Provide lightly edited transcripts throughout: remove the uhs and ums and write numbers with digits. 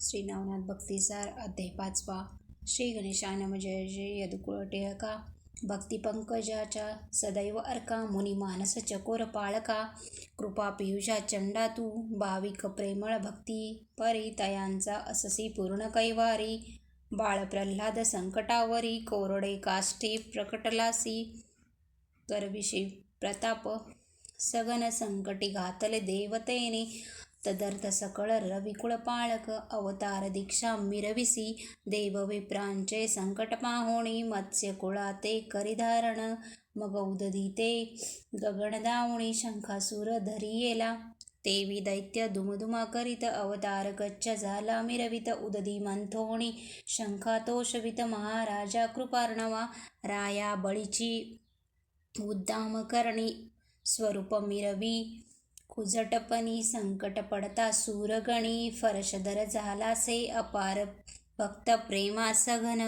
श्री नवनाथ भक्तिसार अध्याय 5. श्री गणेशाय नमः. जय जय यदुकुळ टिळका. भक्ती पंकजाच्या सदैव अर्का. मुनी मानस चकोर पाळका. कृपा पियुषा चंडा तू. भाविक प्रेमळ भक्ती परी. तयांचा अससी पूर्ण कैवारी. बाळ प्रल्हाद संकटावरी. कोरडे काष्टी प्रकटलासी. करविषयी प्रताप सगन. संकटी घातले देवतेने. तदर्थ सकळ रविकुळ पाळक. अवतार दीक्षा मिरविसी. देव विप्रांचे संकट पाहोणी. मत्स्य कुळाते करिधारण. मग उदधीते गगन दावणी. शंखासूर धरियेला. तेवी दैत्य दुमदुमा करीत. अवतार गच्छ झाला मिरवित. उदधी मंथोणी शंखातोषवित. महाराजा कृपार्णवा. राया बळीची उद्दाम करणी. स्वरूप मिरवी कुजटपणी. संकट पडता सूरगणी. फरशधर झालासे अपार भक्त प्रेमा सघन.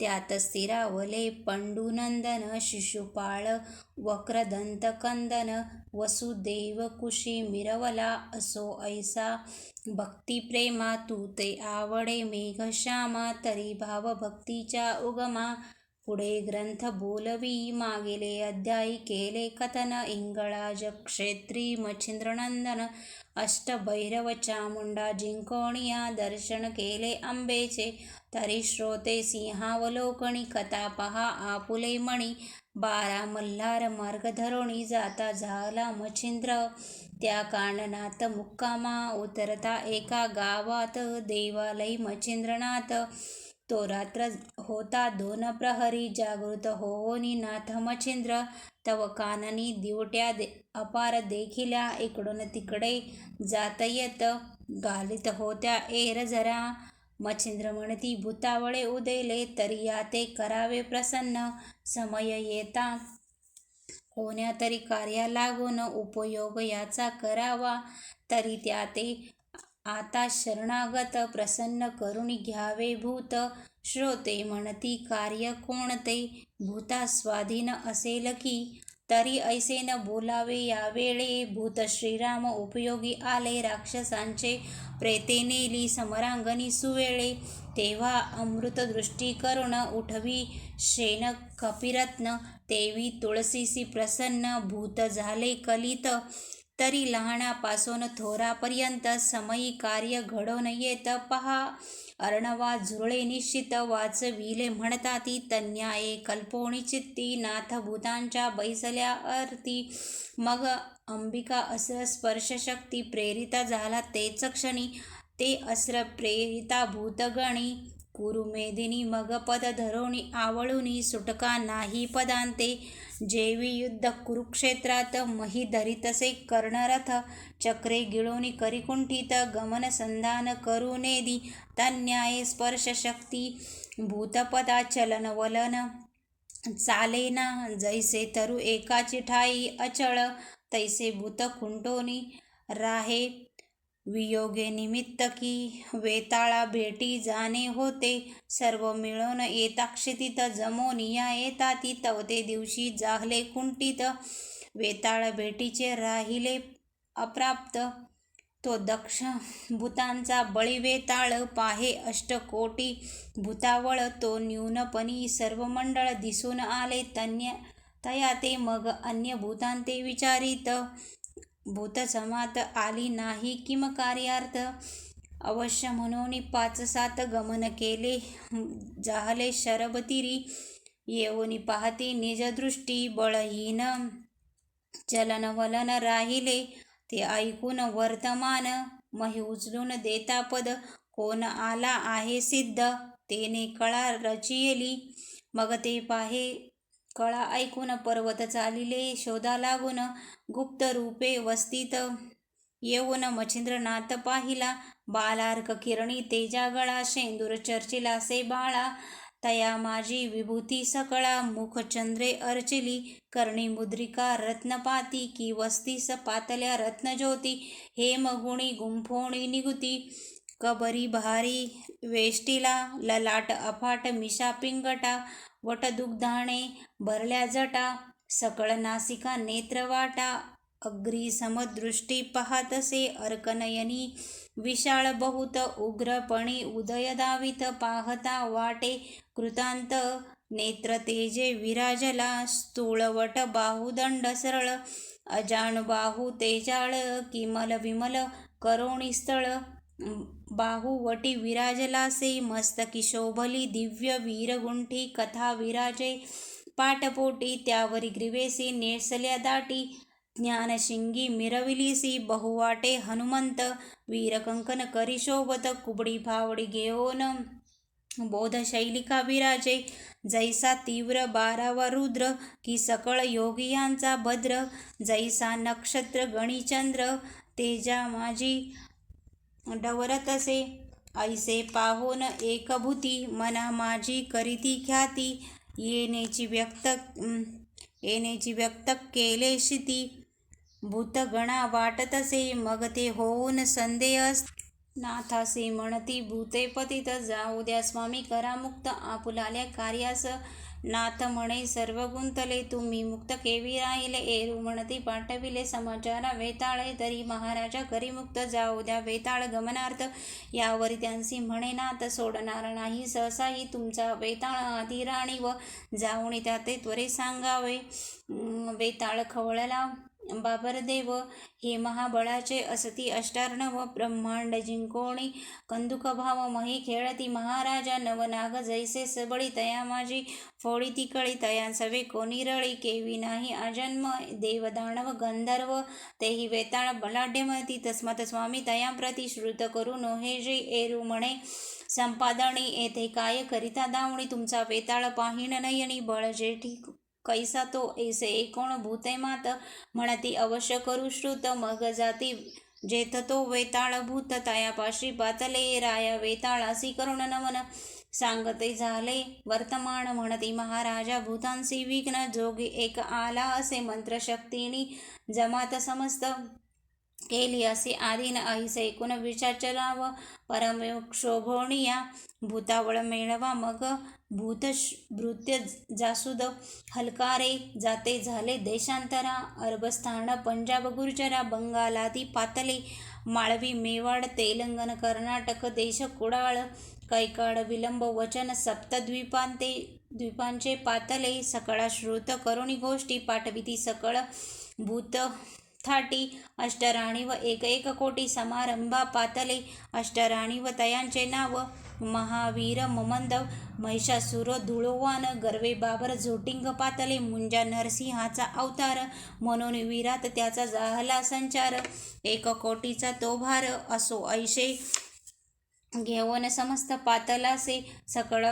त्यात स्थिरावले पंडुनंदन. शिशुपाळ वक्रदंत कंदन. वसुदेव कुशी मिरवला. असो ऐसा भक्ती प्रेमा. तू ते आवडे मेघश्यामा. तरी भाव भक्तीच्या उगमा. पुढे ग्रंथ बोलवी. मागेले अध्यायी केले कथन. इंगळाज क्षेत्री मच्छिंद्रनंदन. अष्टभैरव चामुंडा जिंकोणिया. दर्शन केले अंबेचे. तरी श्रोते सिंहावलोकणी. कथा पहा आपुले मणी. 12 मल्हार मार्ग धरोणी. जाता झाला मच्छिंद्र त्या काननात मुक्कामा. उतरता एका गावात देवालयी मच्छिंद्रनाथ. तो रात्र होता 2 प्रहरी. जागृत होऊनी नाथ मच्छिंद्र. तव काननी दिवट्या अपार देखिल्या. इकडून तिकडे जात येत घालीत होत्या ऐर जरा. मच्छिंद्र म्हणती भूतावळे उदेले. तरी याते करावे प्रसन्न. समय येता कोण्या तरी कार्या लागून. उपयोग याचा करावा. तरी त्याते आता शरणागत. प्रसन्न करून घ्यावे भूत. श्रोते म्हणती कार्य कोणते. भूता स्वाधीन असेल की. तरी ऐसे न बोलावे यावेळे. भूत श्रीराम उपयोगी आले. राक्षसांचे प्रेते नेली समरांगणी सुवेळे. तेव्हा अमृतदृष्टी करुण उठवी शेन कपिरत्न. तेवी तुळशीसी प्रसन्न. भूत झाले कलित. तरी लहानापासून थोरापर्यंत समयी कार्य घडून येत पहा. अर्णवा झुरळे निश्चित. वाचविले म्हणता ती तन्याये कल्पोणी चित्ती. नाथ भूतांच्या बैसल्या आरती. मग अंबिका अस्त्र स्पर्श शक्ती. प्रेरिता झाला तेच क्षणी. ते अस्त्र प्रेरिता भूतगणी. कुरुमेदिनी मग पद धरोणी आवळुनी. सुटका नाही पदांते. जेवी युद्ध कुरुक्षेत्रात. मही धरितसे कर्णरथ. चक्रे गिळोनी करिकुंठित. गमन संधान करुनेदी. तन्याये स्पर्श शक्ती. भूतपदा चलन वलन चालेना. जैसे तरु एकाची ठाई अचळ. तैसे भूत खुंटोनी राहे वियोगे निमित्त की. वेताळा भेटी जाणे होते. सर्व मिळून येता क्षितीत. जमोनिया येताती तवते दिवशी जाहले कुंठित. वेताळ भेटीचे राहिले अप्राप्त. तो दक्ष भूतांचा बळी वेताळ. पाहे अष्टकोटी भूतावळ. तो न्यूनपणी सर्व मंडळ दिसून आले. तया ते मग अन्य भूतांते विचारित. भूतसमात आली नाही किम कार्यार्थ. अवश्य म्हणून 5-7 गमन केले. जाहले शरबतीरी. येऊनी पाहते निजदृष्टी. बळहीन चलन वलन राहिले. ते ऐकून वर्तमान. मही उचलून देता पद. कोण आला आहे सिद्ध. तेने कळा रचियली. मग ते पाहे कळा ऐकून. पर्वत चालिले शोधा लागून. गुप्त रूपे वस्तीत येऊन मच्छिंद्रनाथ पाहिला. बालार्क किरणी तेजा गळा. शेंदूर चर्चिलासे बाळा. तया माझी विभूती सकळा. मुख चंद्रे अर्चिली. कर्णी मुद्रिका रत्नपाती. की वस्तीस पातल्या रत्नज्योती. हेमगुणी गुंफोणी निगुती. कबरी भारी वेष्टीला. ललाट अफाट मिशा पिंगटा. वटदुग्धाने भरल्या जटा. सकळ नासिका नेत्रवाटा. अग्री समदृष्टी पाहतसे अर्कनयनी विशाळ बहुत उग्रपणी उदय दावित पाहता वाटे कृतांत नेत्र तेजे विराजला स्थूळवट बाहुदंड सरळ अजानुबाहू तेजाळ किमल विमल करोणी स्थळ बाहुवटी विराजलासे मस्तकी शोभली दिव्य वीरगुंठी कथा विराजे पाटपोटी त्यावरी ग्रीवेसी नेसल्या दाटी ज्ञानशिंगी मिरविलीसी बहुवाटे हनुमंत वीरकंकन करी शोभत कुबडी फावडी घेऊन बोधशैलिका विराजे जैसा तीव्र बारावा रुद्र की सकळ योगियांचा भद्र जैसा नक्षत्र गणिचंद्र तेजा माझी डवरतसे ऐसे पाहोन एकभूती मना माझी करीती ख्याती येण्याची व्यक्त केले शिती भूतगणा वाटतसे मग ते होऊन संदेह नाथासे म्हणती भूते पतित जाऊ द्या स्वामी करा मुक्त आपुलाल्या कार्यास नाथ म्हणे सर्व गुंतले तुम्ही मुक्त केवी राहिले एरू म्हणती पाठविले समाचारा वेताळे तरी महाराजा करी मुक्त जाऊ द्या वेताळ गमनार्थ यावरी त्यांसी म्हणे नाथ सोडणार नाही सहसाही तुमचा वेताळ आधी राणी व जाऊन त्याते त्वरे सांगावे वेताळ खवळला बाबरदेव हे महाबळाचे असती अष्टार्णव ब्रह्मांड जिंकोणी कंदुक भाव मही खेळती महाराजा नवनाग जैसे सबळी तया माझी फोडी ती कळी तया सवे कोणी रळी केवी नाही अजन्म देवदानव गंधर्व तेही वेताळ बलाढ्यमती तस्मात स्वामी तया प्रति श्रुत करू नोहे जे एरू म्हणे संपादणी येथे काय करिता दावणी तुमचा वेताळ पाहिण नयनी बळ जेठी कैसा तो ऐसे एकोण भूते मात म्हणती अवश्य करू श्रुत मग जाती जेथ तो वेताळ भूत तयापाशी पातले राया वेताळासी करुण नमन सांगते झाले वर्तमान म्हणती महाराजा भूतांसी विघ्न जोगी एक आला असे मंत्रशक्तीनी जमात समस्त केली असे आधीन ऐसे एकूण विचाचराव परमक्षोभोणिया भूतावळ मेळवा मग भूतभृत्य जासूद हलकारे जाते झाले देशांतरा अरबस्थान पंजाब गुर्जरा बंगालादी पातले माळवी मेवाड तेलंगण कर्नाटक देश कुडाळ कैकाड विलंब वचन द्वीपांचे पातले सकळा श्रुत करुणी गोष्टी पाठविती सकळ भूत थाटी अष्टराणी व एक कोटी समारंभा पातले अष्टराणी व तयांचे नाव महावीर ममंद महिषासुर धुळोवान गर्वे बाबर झोटिंग पातले मुंजा नरसिंहाचा अवतार म्हणून वीरात त्याचा झाला संचार 1 कोटीचा तो भार असो ऐशे घेऊन समस्त पातलासे सकळ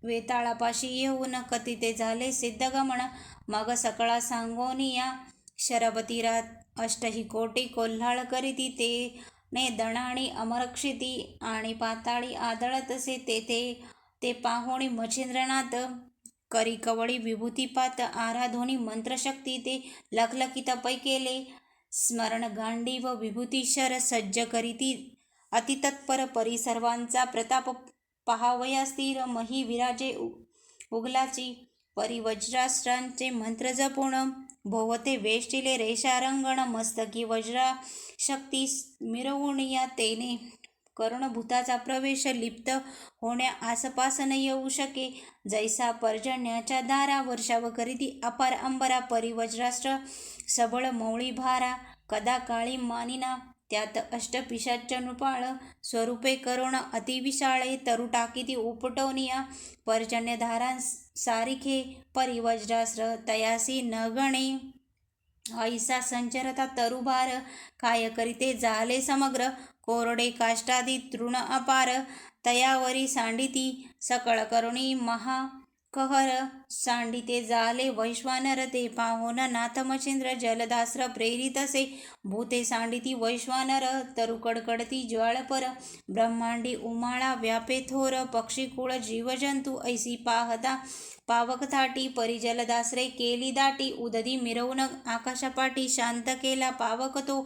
वेताळापाशी येऊन कथिते झाले सिद्धगमन मग सकळा सांगोनिया शरबतीरात अष्टही कोटी कोल्हाळ करीती ते ने दणाणी अमरक्षिती आणि पाताळी आदळतसे तेथे ते पाहोणी मच्छिंद्रनाथ करी कवळी विभूतीपात आराधोनी मंत्रशक्ती ते लखलखित पै केले स्मरण गांडी व विभूतीशर सज्ज करीती अतितत्पर परी सर्वांचा प्रताप पहावया स्थिर मही विराजे उगलाची परिवज्रास्त्रांचे मंत्र जपून भोवते वेष्टिले रेषारंगण मस्तकी वज्रा शक्ती मिरवून या तेने करुणभूताचा प्रवेश लिप्त होण्या आसपास न येऊ शके जैसा पर्जन्याच्या दारा वर्षाव करीती अपार अंबरा परिवज्रास्त्र सबळ मौळी भारा कदा काळी मानिना त्यात अष्टपिशाच नृपाळ स्वरूपे करुण अतिविशाळे तरु टाकीती उपटवनिया पर्जन्यधारां सारिखे परिवज्रास्त्र तयासी न गणे ऐसा संचरता तरुभार काय करीते झाले समग्र कोरडे काष्टादी तृण अपार तयावरी सांडिती सकळ करुणी महाकहर सांडिते झाले वैश्वानर ते पाहोन नाथ मच्छिंद्र जलदास्त्र प्रेरितसे भूते सांडिती वैश्वानर तरुकडकडती ज्वाळपर ब्रह्मांडी उमाळा व्यापे थोर पक्षीकुळ जीवजंतू ऐसी पाहता पावक थाटी परिजलदास्रे केली दाटी उदधी मिरवून आकाशपाटी शांत केला पावक तो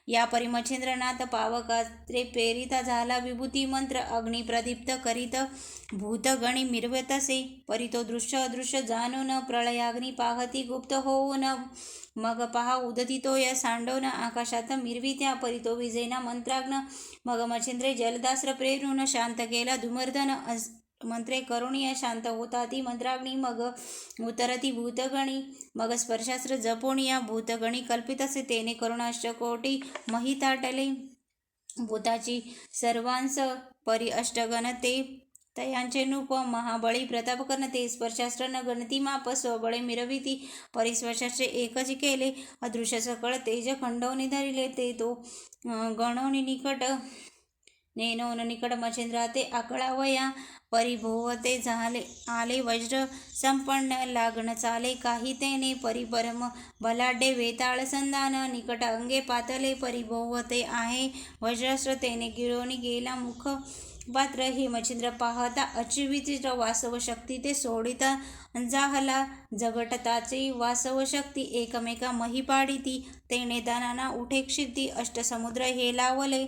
या परिमच्छिंद्रनाथ पावकात्रे प्रेरिता झाला विभूती मंत्र अग्नी प्रदीप्त करीत भूतगणी मिरवतसे परी तो दृश्य अदृश्य जाणून प्रलयाग्नी पाहती गुप्त होऊन मग पहा उदती तोय सांडोन आकाशात मिरवित्या परी तो विजेना मंत्राग्न मग मच्छिंद्रे जलदास्त्र प्रेरून शांत केला धुमर्दन मंत्रे करुणीय शांत होता ती मंत्राग्नी मग उतरती भूतगणी मग स्पर्शास्त्र जपोनिया भूतगणी कल्पितसे तेने करुणाष्टकोटी महिताटले भूताची सर्वांस परी अष्टगण ते तयांचे नूप महाबळी प्रताप कर्ण ते स्पर्शास्त्र न गणती माप स्वबळे मिरविती परिस्पर्शास्त्रे एकच केले अदृश्य सकळ तेज खंडवनी धरिले ते तो गणोनी निकट नेनोन निकट मच्छिंद्रा ते आकळावया परिभोवते झाले आले वज्र संपन्न लागण चाले काही तेने परिपरम बलाढ्य वेताळ संधान निकट अंगे पातले परिभोवते आहे वज्रास्त्र तेने गिळोनी गेला मुख पात्र हे मच्छिंद्र पाहता अचिविचित्र वासव शक्ती ते सोडिता जाहला जगटताचे वासव शक्ती एकमेका महिपाडिती तेने दानाना उठे क्षिती अष्टसमुद्र हे लावले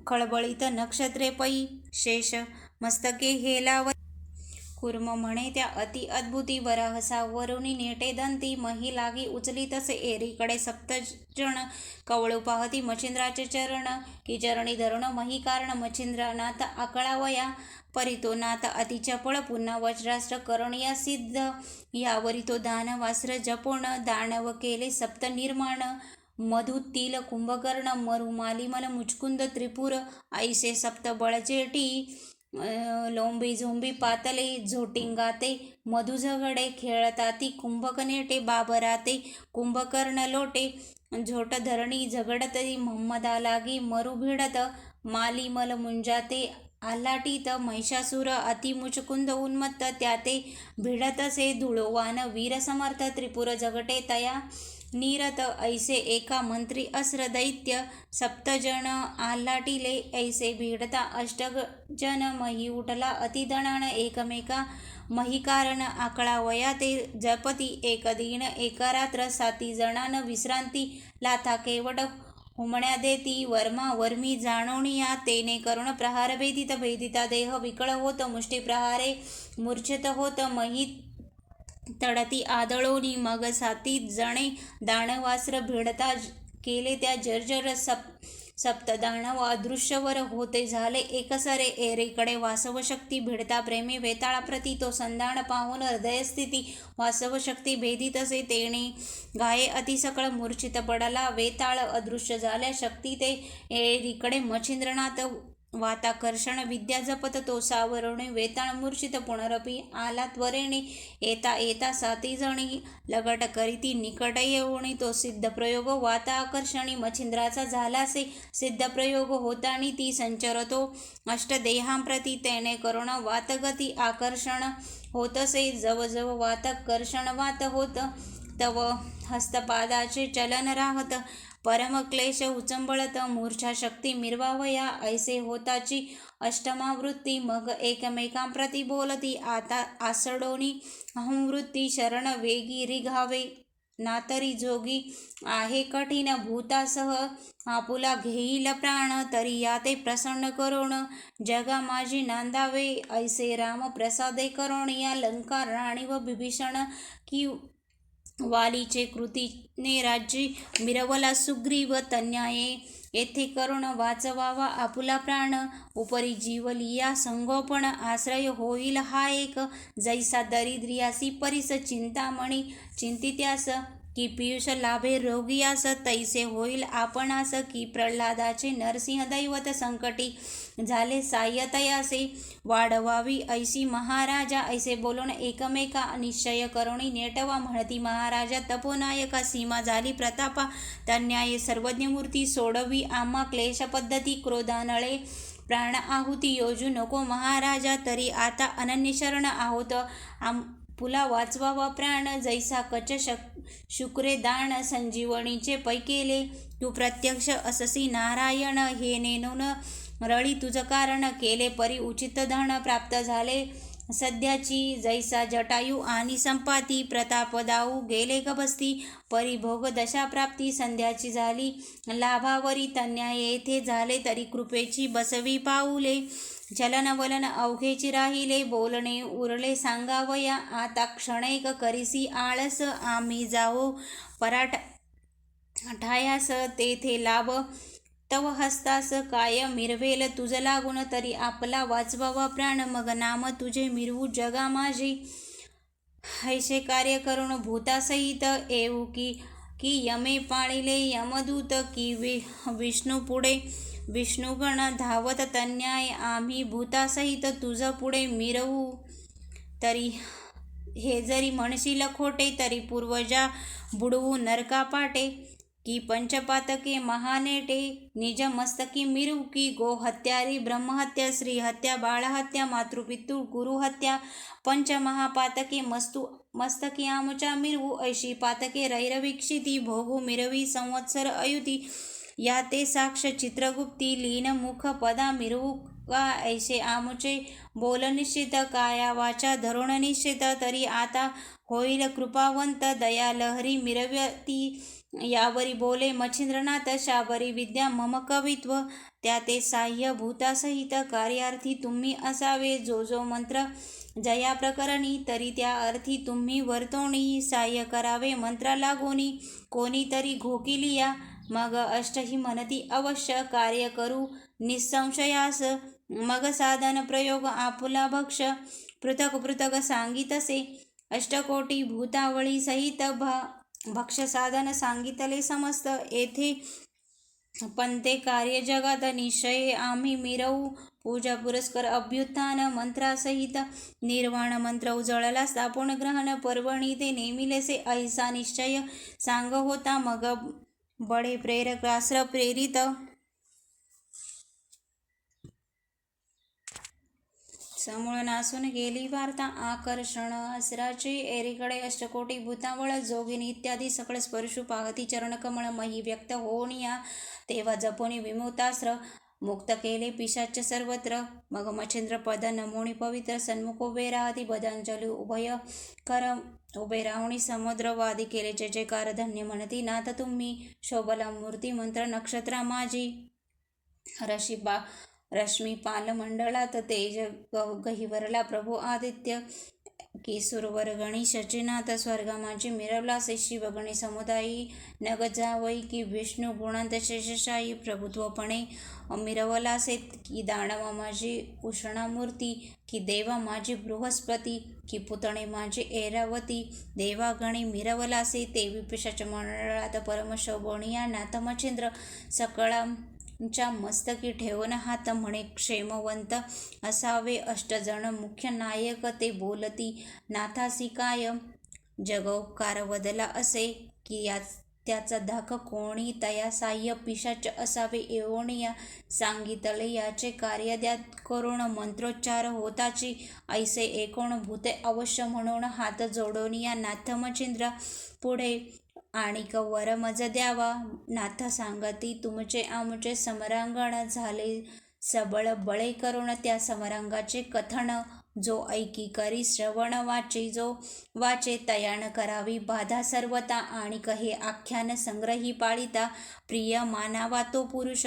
खळबळीत नक्षत्रे पै शेष मस्तके हे लावले कुर्म म्हणे त्या अति अद्भुती वराहसावरुनी नेटे दंती मही लागी उचली तसे एरीकडे सप्तजण कवळू पाहती मच्छिंद्राचे चरण की चरणी धरुण मही कारण मच्छिंद्रनाथ आकळावया परितो नाथ अति चपळ पुन्हा वज्रास्त्र करणीय सिद्ध यावरी तो दानवास्त्र जपोण दानव केले सप्त निर्माण मधु तिल कुंभकर्ण मरु मालिमल मुचकुंद त्रिपुर ऐसे सप्त बळजेटी लोंबी झोंबी पातले झोटिंगाते मधु झगडे खेळताती कुंभक नेटे बाबराते कुंभकर्ण लोटे झोट धरणी झगडतरी मोहम्मदा लागी मरु भिडत मालिमल मुंजाते आल्हाटीत महिषासुर अतिमुचकुंद उन्मत्त त्याते भिडतसे धुळोवान वीर समर्थ त्रिपुर झगटे तया नीरत ऐसे एका मंत्री अस्र दैत्य सप्तजन आल्हाटिले ऐसे भिडता अष्टजन मही उठला अतिदणान एकमेका महिकारण आकळावया ते जपती एक दिन एक रात्र 7 जणान विश्रांती लाथा केवट हुमण्या देती वर्मा वर्मी जाणोनिया तेने करुण प्रहार भेदित भेदिता देह विकळ होत मुष्टी प्रहारे मूर्छित होत मही तडती आदळोनी मग 7 जणे दानवास्त्र भिडता केले त्या जर्जर सप्तदानव अदृश्यवर होते झाले एकसरे एरीकडे वासव शक्ती भिडता प्रेमी वेताळाप्रती तो संधान पाहून हृदयस्थिती वासव शक्ती भेदित असे तेने गाये अतिसकळ मूर्छित पडला वेताळ अदृश्य झाल्या शक्ती ते एरीकडे मच्छिंद्रनाथ वाताकर्षण विद्या जपत तो सावरणे वेताळ मूर्छित पुनरपी आला त्वरेने येता येता 7 जणी लगट करीती निकट येऊनी तो सिद्ध प्रयोग वाता आकर्षणी मच्छिंद्राचा झालासे सिद्ध प्रयोग होतानी ती संचरतो अष्टदेहांप्रती तेने करुण वातगती आकर्षण होतसे जवजव वातकर्षण वात होत तव हस्तपादाचे चलन राहत परमक्लेश उचंबळत मूर्छा शक्ती मिरवावया ऐसे होताची अष्टमावृत्ती मग एकमेकांप्रती बोलती आता आसडोनी अहंवृत्ती शरण वेगी रिघावे नातरी जोगी आहे कठीण भूतासह आपुला घेईल प्राण तरी याते प्रसन्न करोण जगा माझी नांदावे ऐसे राम प्रसादे करोणिया लंका राणी व बिभीषण की वालीचे कृतीने राज्य मिरवला सुग्रीव तन्याये येथे करुण वाचवावा आपुला प्राण उपरी जीवलिया संगोपन आश्रय होईल हा एक जैसा दरिद्रियासी परिस चिंतामणी चिंतित्यास की पियुष लाभे रोगियास तैसे होईल आपणास की प्रल्हादाचे नरसिंह दैवत संकटी झाले साह्यतयासे वाढवावी ऐसी महाराजा ऐसे बोलून एकमेका निश्चय करुणी नेटवा म्हणती महाराजा तपोनायका सीमा झाली प्रतापा तन्याये सर्वज्ञ मूर्ती सोडवी आम्हा क्लेश पद्धती क्रोधानळे प्राण आहुती योजू नको महाराजा तरी आता अनन्य शरण आहोत पुला वाचवावा प्राण जैसा कच शुक्रे दान संजीवनीचे पै केले तू प्रत्यक्ष अससी नारायण हे नेनून रळी तुझ कारण केले परी उचित धन प्राप्त झाले सध्याची जैसा जटायू आणि संपाती प्रताप दाऊ गेले गबस्ती परिभोग दशा प्राप्ती संध्याची झाली लाभावरी तन्याय येथे झाले तरी कृपेची बसवी पाऊले चलन वलन अवघेची राहिले, बोलणे उरले सांगावया. आता क्षणैक करिसी आळस, आम्ही जावो पराठायास. तेथे लाभ तव हस्तास, काय मिरवेल तुझ लागून. तरी आपला वाचवावा प्राण, मग नाम तुझे मिरवू जगा माझे. हैसे कार्य करून भूतासहित, येऊ की यमे पाळिले यमदूत. की विष्णू पुढे विष्णुगण धावत तन्याय, आम्ही भूतासहित तुझ पुढे मिरवू. तरी हे जरी म्हणशील खोटे, तरी पूर्वजा बुडवू नरका पाटे. की पंचपातके महानेटे, निज मस्तकी मिरवू. की गोहत्यारी ब्रह्महत्या, स्त्रीहत्या बाळहत्या, मातृपितृ गुरुहत्या. पंचमहापातके मस्तकी आमच्या मिरवू. ऐशी पातके रैरवीक्षिती, भोगू मिरवी संवत्सर अयुती. या ते साक्ष चित्रगुप्ती, लीन मुख पदा मिरवू का. ऐसे आमुचे बोल निश्चित, काया वाचा धरुण निश्चित. तरी आता होईल कृपावंत, दयालहरी मिरवती. यावरी बोले मच्छिंद्रनाथ, शाबरी विद्या मम कवित्व. त्या ते साह्य भूतासहित, कार्यार्थी तुम्ही असावे. जो जो मंत्र जया प्रकरणी, तरी त्या अर्थी तुम्ही वर्तोणी. साह्य करावे मंत्रा लागोनी, कोणीतरी घोकिलिया. मग अष्टही म्हणती अवश्य, कार्य करू निसंशयास. मग साधन प्रयोग आपुला भक्ष, पृथक पृथक सांगितसे. अष्टकोटी भूतावळी सहित, भक्ष साधन सांगितले समस्त. येथे पंते कार्य जगात, निश्चय आम्ही मिरवू. पूजा पुरस्कार अभ्युत्थान मंत्रासहित, निर्वाण मंत्र उजळला स्थापन ग्रहण. पर्वणी ते नेमिलेसे, ऐसा निश्चय सांग होता. मग बडे प्रेरक आश्र प्रेरित, समूळ नासून गेली वार्ता. आकर्षण असराची एरीकडे, अष्टकोटी भूतावळ जोगिनी इत्यादी सकळ स्पर्शू पाहती. चरणकमळ मही व्यक्त होनिया, तेव्हा जपोनी विमुक्तास्त्र. मुक्त केले पिशाच सर्वत्र. मग मच्छिंद्र पद नमोनी पवित्र, सन्मुख उभे राहती. बदांजली उभय कर उभे राहुणी, समुद्रवादी केले जय जयकार. धन्य म्हणती नाथ तुम्ही, शोभला मूर्ती मंत्र नक्षत्रा माझी. रश्मी पाल मंडळात, तेज गहिवरला प्रभू आदित्य. की सुरवर गणी शचीनाथ, स्वर्गा माझी मिरवलासे. शिवगणी समुदायी नग जावई, की विष्णू गुणांत शेषशाही. प्रभुत्वपणे मिरवलासे. की दानवा माझी उष्णामूर्ती, की देवा माझी बृहस्पती. की पुतणे माझी ऐरावती, देवागणी मिरवलासे. तेवी पिशाच मंडळात परमशोभनिया नाथ मच्छिंद्र. सकळांच्या मस्तकी ठेवून हात, म्हणे क्षेमवंत असावे. अष्टजण मुख्य नायक, ते बोलती नाथासी काय. जगोपकार वदला असे, की त्याचा धाक कोणी. तया साह्य पिशाच असावे एवोनिया. सांगितले याचे कार्य द्या करून, मंत्रोच्चार होताची. ऐसे एकोण भूते अवश्य म्हणून, हात जोडोनिया नाथ मच्छिंद्र पुढे. आणिक वर मज द्यावा, नाथ सांगती तुमचे आमचे. समरांगण झाले सबळ बळे करून, त्या समरांगाचे कथन. जो ऐकी करी श्रवण वाचे, जो वाचे तयान करावी बाधा सर्वता. आणिक हे आख्यान संग्रही पाळिता, प्रिय मानावा तो पुरुष.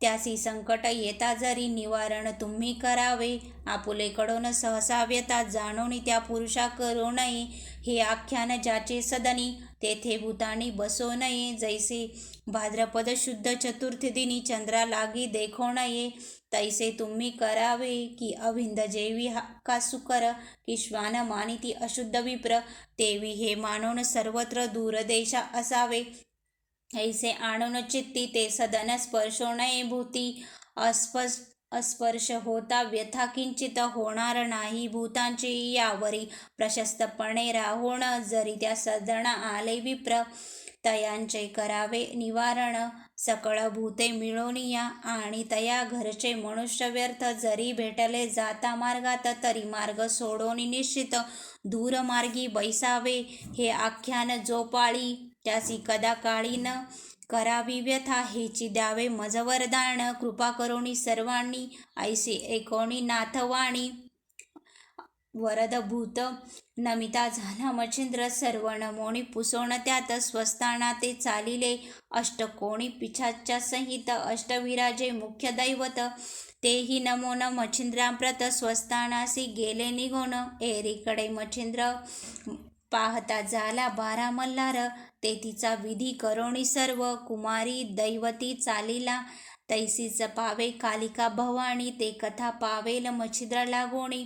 त्यासी संकट येता जरी, निवारण तुम्ही करावे. आपुलेकडून सहसा व्यथा, जाणून त्या पुरुषा करू नये. हे आख्यान ज्याचे सदनी, तेथे भूतानी बसो नये. जैसे भाद्रपद शुद्ध चतुर्थी दिनी, चंद्रा लागी देखो नये. तैसे तुम्ही करावे. की अभिंद जेवी का सुकर, की श्वान मानिती अशुद्ध विप्र. तेवी हे मानून सर्वत्र दूरदेशा असावे. ऐसे आणून चित्ती, ते सदन स्पर्शो नये भूती. अस्पर्श होता व्यथा किंचित, होणार नाही भूतांची. यावरी प्रशस्तपणे राहून, जरी त्या सदन आले विप्र. तयांचे करावे निवारण, सकळ भूते मिळोनिया. आणि तया घरचे मनुष्य व्यर्थ, जरी भेटले जाता मार्गात. तरी मार्ग सोडोनी निश्चित, दूर मार्गी बैसावे. हे आख्यान जो पाळी, त्यासी कदा काळी न करावी व्यथा. हेची द्यावे मज वरदान, कृपा करोनी सर्वांनी. ऐसी एकोणी नाथवाणी. वरद भूत नमिता झाला मच्छिंद्र, सर्व नमोनी पुसोण त्यात. स्वस्थाना ते चालिले, अष्टकोणी पिशाच्या संहित. अष्टविराजे मुख्य दैवत, तेही नमोन मच्छिंद्राप्रत स्वस्थानासी गेले निघून. एरीकडे मच्छिंद्र पाहता झाला 12 मल्हार. तेथीचा विधी करोणी सर्व. कुमारी दैवती चालीला तैसीच पावे कालिका भवानी. ते कथा पावेल मच्छिंद्र लागोणी.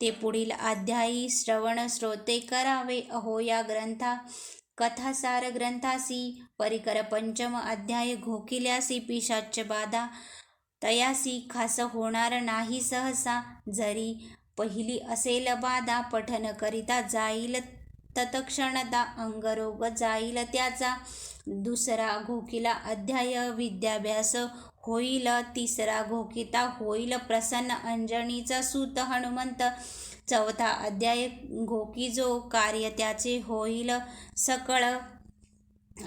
ते पुढील अध्यायी श्रवण श्रोते करावे. अहो या ग्रंथा कथासार ग्रंथासी. परिकर पंचम अध्याय. घोकिल्यासी पिशाच बाधा तयासी खास होणार नाही सहसा. जरी पहिली असेल बाधा पठन करिता जाईल तत्क्षणता अंगरोग जाईल त्याचा. दुसरा घोकिला अध्याय विद्याभ्यास होईल. तिसरा घोकिता होईल प्रसन्न अंजनीचा सूत हनुमंत. चौथा अध्याय घोकीजो कार्य त्याचे होईल सकळ.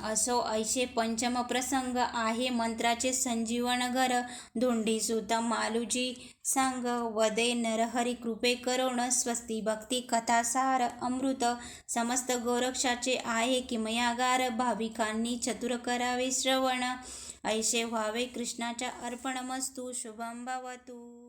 असो ऐशे पंचम प्रसंग आहे मंत्राचे संजीवन घर. धोंडीसूत मालुजी सांग वदे नरहरी कृपे करोण. स्वस्ती भक्ती कथासार अमृत समस्त गोरक्षाचे आहे किमयागार. भाविकांनी चतुर करावे श्रवण. ऐशे व्हावे कृष्णाच्या अर्पणमस्तु. शुभम भवतु.